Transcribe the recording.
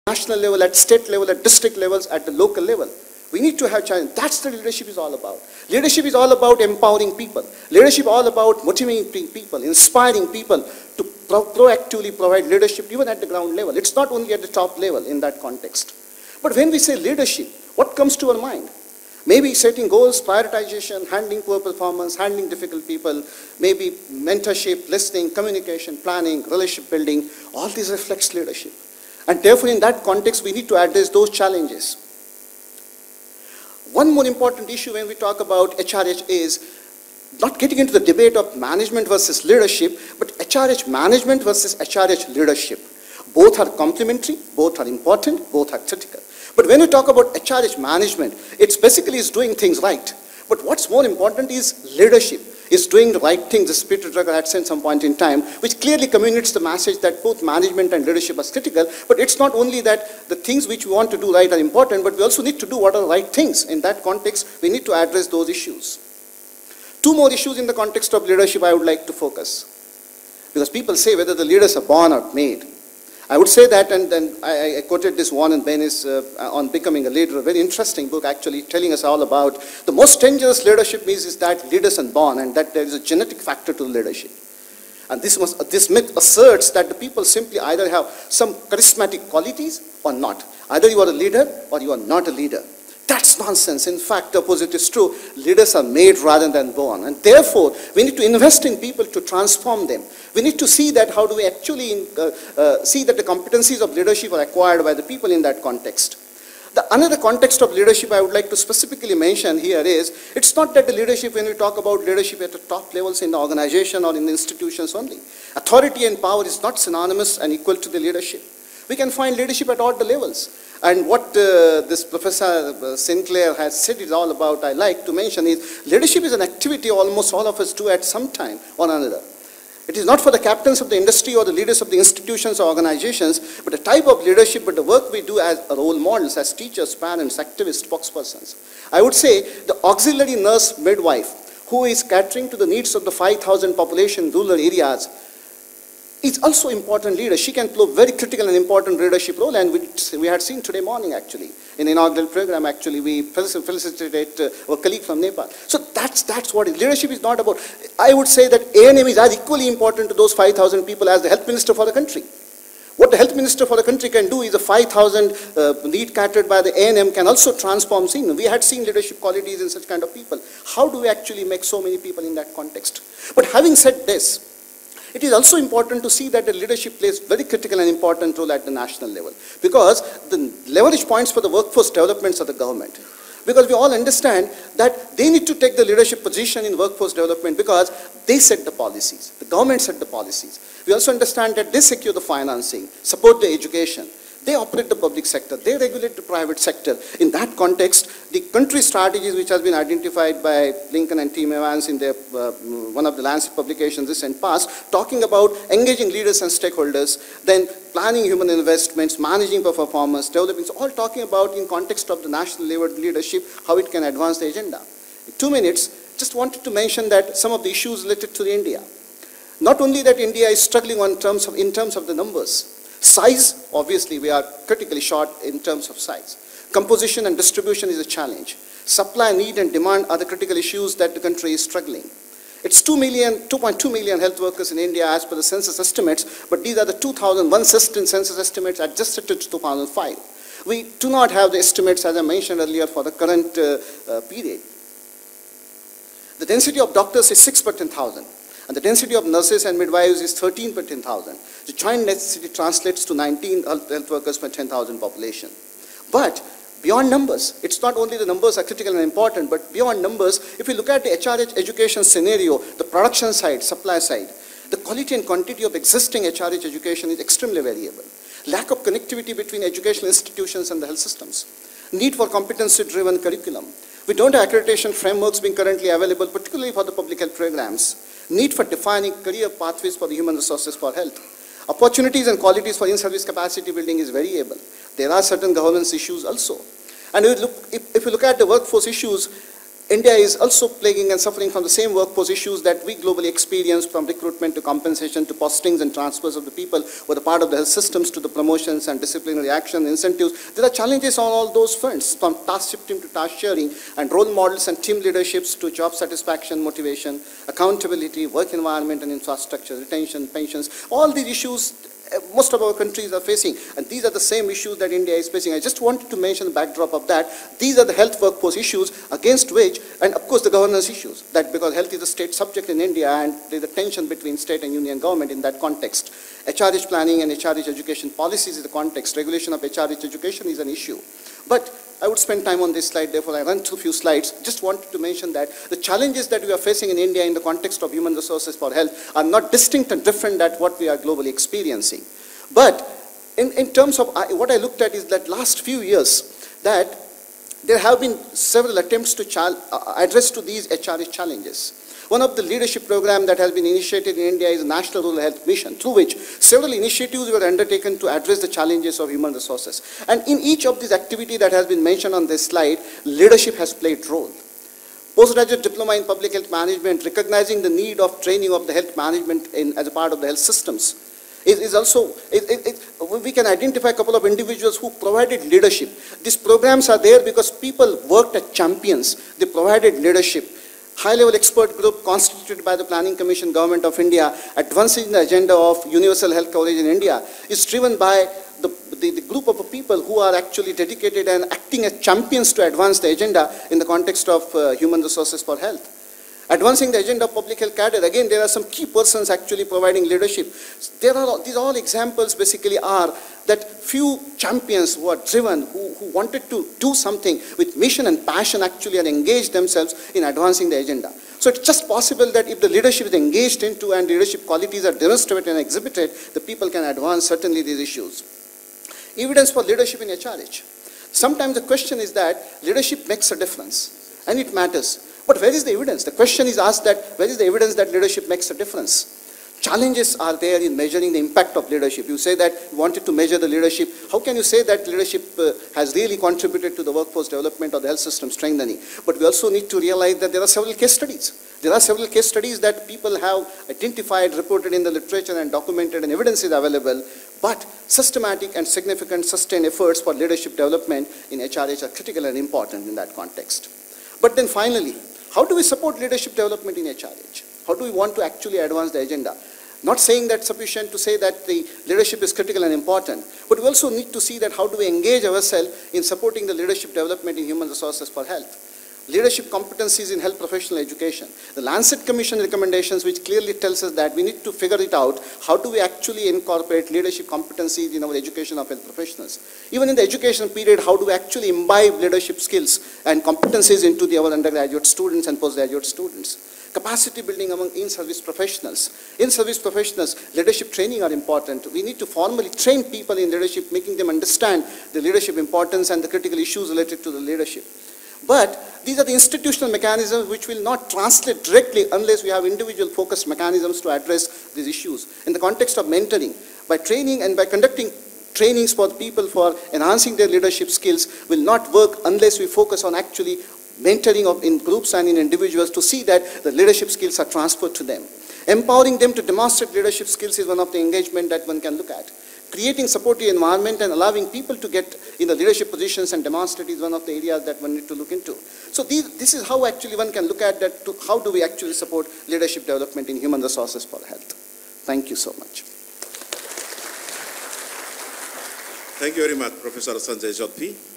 national level, at state level, at district levels, at the local level. We need to have challenge. That's what leadership is all about. Leadership is all about empowering people. Leadership is all about motivating people, inspiring people to proactively provide leadership even at the ground level. It's not only at the top level in that context. But when we say leadership, what comes to our mind? Maybe setting goals, prioritization, handling poor performance, handling difficult people, maybe mentorship, listening, communication, planning, relationship building. All these reflects leadership. And therefore, in that context, we need to address those challenges. One more important issue when we talk about HRH is not getting into the debate of management versus leadership, but HRH management versus HRH leadership. Both are complementary, both are important, both are critical. But when we talk about HRH management, it's basically is doing things right. But what's more important is leadership, is doing the right thing. This Peter Drucker had said some point in time, which clearly communicates the message that both management and leadership are critical. But it's not only that the things which we want to do right are important, but we also need to do what are the right things. In that context, we need to address those issues. Two more issues in the context of leadership I would like to focus. Because people say whether the leaders are born or made. I would say that, and then I quoted this Warren Bennis on Becoming a Leader, a very interesting book actually telling us all about the most dangerous leadership is that leaders are born and that there is a genetic factor to leadership. And this myth asserts that the people simply either have some charismatic qualities or not. Either you are a leader or you are not a leader. That's nonsense. In fact, the opposite is true. Leaders are made rather than born. And therefore, we need to invest in people to transform them. We need to see that how do we actually see that the competencies of leadership are acquired by the people in that context. Another context of leadership I would like to specifically mention here is, it's not that the leadership, when we talk about leadership at the top levels in the organization or in the institutions only. Authority and power is not synonymous and equal to the leadership. We can find leadership at all the levels. And what this Professor Sinclair has said is all about, I like to mention, is leadership is an activity almost all of us do at some time or another. It is not for the captains of the industry or the leaders of the institutions or organizations, but a type of leadership, but the work we do as role models, as teachers, parents, activists, spokespersons. I would say the auxiliary nurse midwife who is catering to the needs of the 5,000 population in rural areas is also important leader. She can play a very critical and important leadership role, and we had seen today morning actually, in the inaugural program actually, we felicitate our colleague from Nepal. So that's what leadership is not about. I would say that A&M is as equally important to those 5,000 people as the health minister for the country. What the health minister for the country can do is the 5,000 need catered by the A&M can also transform scene. We had seen leadership qualities in such kind of people. How do we actually make so many people in that context? But having said this, it is also important to see that the leadership plays very critical and important role at the national level, because the leverage points for the workforce developments of the government. Because we all understand that they need to take the leadership position in workforce development because they set the policies. The government set the policies. We also understand that they secure the financing, support the education. They operate the public sector. They regulate the private sector. In that context, the country strategies which has been identified by Lincoln and Tim Evans in their, one of the Lancet publications recent past, talking about engaging leaders and stakeholders, then planning human investments, managing performance, developing, so all talking about in context of the national level leadership, how it can advance the agenda. In 2 minutes, just wanted to mention that some of the issues related to India. Not only that India is struggling in terms of the numbers. Size, obviously, we are critically short in terms of size. Composition and distribution is a challenge. Supply, need, and demand are the critical issues that the country is struggling. It's 2.2 million health workers in India as per the census estimates, but these are the 2001 census estimates adjusted to 2005. We do not have the estimates, as I mentioned earlier, for the current period. The density of doctors is 6 per 10,000. And the density of nurses and midwives is 13 per 10,000. The joint density translates to 19 health workers per 10,000 population. But beyond numbers, it's not only the numbers are critical and important, but beyond numbers, if you look at the HRH education scenario, the production side, supply side, the quality and quantity of existing HRH education is extremely variable. Lack of connectivity between educational institutions and the health systems. Need for competency-driven curriculum. We don't have accreditation frameworks being currently available, particularly for the public health programs. Need for defining career pathways for the human resources for health. Opportunities and qualities for in-service capacity building is variable. There are certain governance issues also. And if you look at the workforce issues, India is also plaguing and suffering from the same workforce issues that we globally experience, from recruitment to compensation to postings and transfers of the people who are the part of the health systems to the promotions and disciplinary action incentives. There are challenges on all those fronts, from task shifting to task sharing and role models and team leaderships to job satisfaction, motivation, accountability, work environment and infrastructure, retention, pensions. All these issues most of our countries are facing, and these are the same issues that India is facing. I just wanted to mention the backdrop of that. These are the health workforce issues against which, and of course the governance issues, that because health is a state subject in India and there's a tension between state and union government in that context. HRH planning and HRH education policies is the context. Regulation of HRH education is an issue. But I would spend time on this slide, therefore I run through a few slides. Just wanted to mention that the challenges that we are facing in India in the context of human resources for health are not distinct and different than what we are globally experiencing. But in terms of what I looked at is that last few years that there have been several attempts to address to these HRH challenges. One of the leadership programs that has been initiated in India is the National Rural Health Mission, through which several initiatives were undertaken to address the challenges of human resources. And in each of these activities that has been mentioned on this slide, leadership has played a role. Postgraduate diploma in public health management, recognizing the need of training of the health management as a part of the health systems, is also, we can identify a couple of individuals who provided leadership. These programs are there because people worked as champions. They provided leadership. High-level expert group constituted by the Planning Commission, Government of India, advancing the agenda of universal health coverage in India, is driven by the group of people who are actually dedicated and acting as champions to advance the agenda in the context of human resources for health. Advancing the agenda of public health cadre, again, there are some key persons actually providing leadership. These all examples basically are that few champions who are driven, who wanted to do something with mission and passion actually and engage themselves in advancing the agenda. So it's just possible that if the leadership is engaged into and leadership qualities are demonstrated and exhibited, the people can advance certainly these issues. Evidence for leadership in HRH. Sometimes the question is that leadership makes a difference and it matters. But where is the evidence? The question is asked that where is the evidence that leadership makes a difference? Challenges are there in measuring the impact of leadership. You say that you wanted to measure the leadership. How can you say that leadership has really contributed to the workforce development or the health system strengthening? But we also need to realize that there are several case studies. There are several case studies that people have identified, reported in the literature and documented, and evidence is available. But systematic and significant sustained efforts for leadership development in HRH are critical and important in that context. But then finally, how do we support leadership development in HRH? How do we want to actually advance the agenda? Not saying that sufficient to say that the leadership is critical and important, but we also need to see that how do we engage ourselves in supporting the leadership development in human resources for health. Leadership competencies in health professional education. The Lancet Commission recommendations, which clearly tells us that we need to figure it out, how do we actually incorporate leadership competencies in our education of health professionals. Even in the education period, how do we actually imbibe leadership skills and competencies into our undergraduate students and postgraduate students. Capacity building among in-service professionals. In-service professionals, leadership training are important. We need to formally train people in leadership, making them understand the leadership importance and the critical issues related to the leadership. But these are the institutional mechanisms which will not translate directly unless we have individual focused mechanisms to address these issues. In the context of mentoring, by training and by conducting trainings for the people for enhancing their leadership skills will not work unless we focus on actually mentoring in groups and in individuals to see that the leadership skills are transferred to them. Empowering them to demonstrate leadership skills is one of the engagement that one can look at. Creating supportive environment and allowing people to get in the leadership positions and demonstrate is one of the areas that one need to look into. So this is how actually one can look at that, how do we actually support leadership development in human resources for health. Thank you so much. Thank you very much, Professor Sanjay Zodpey.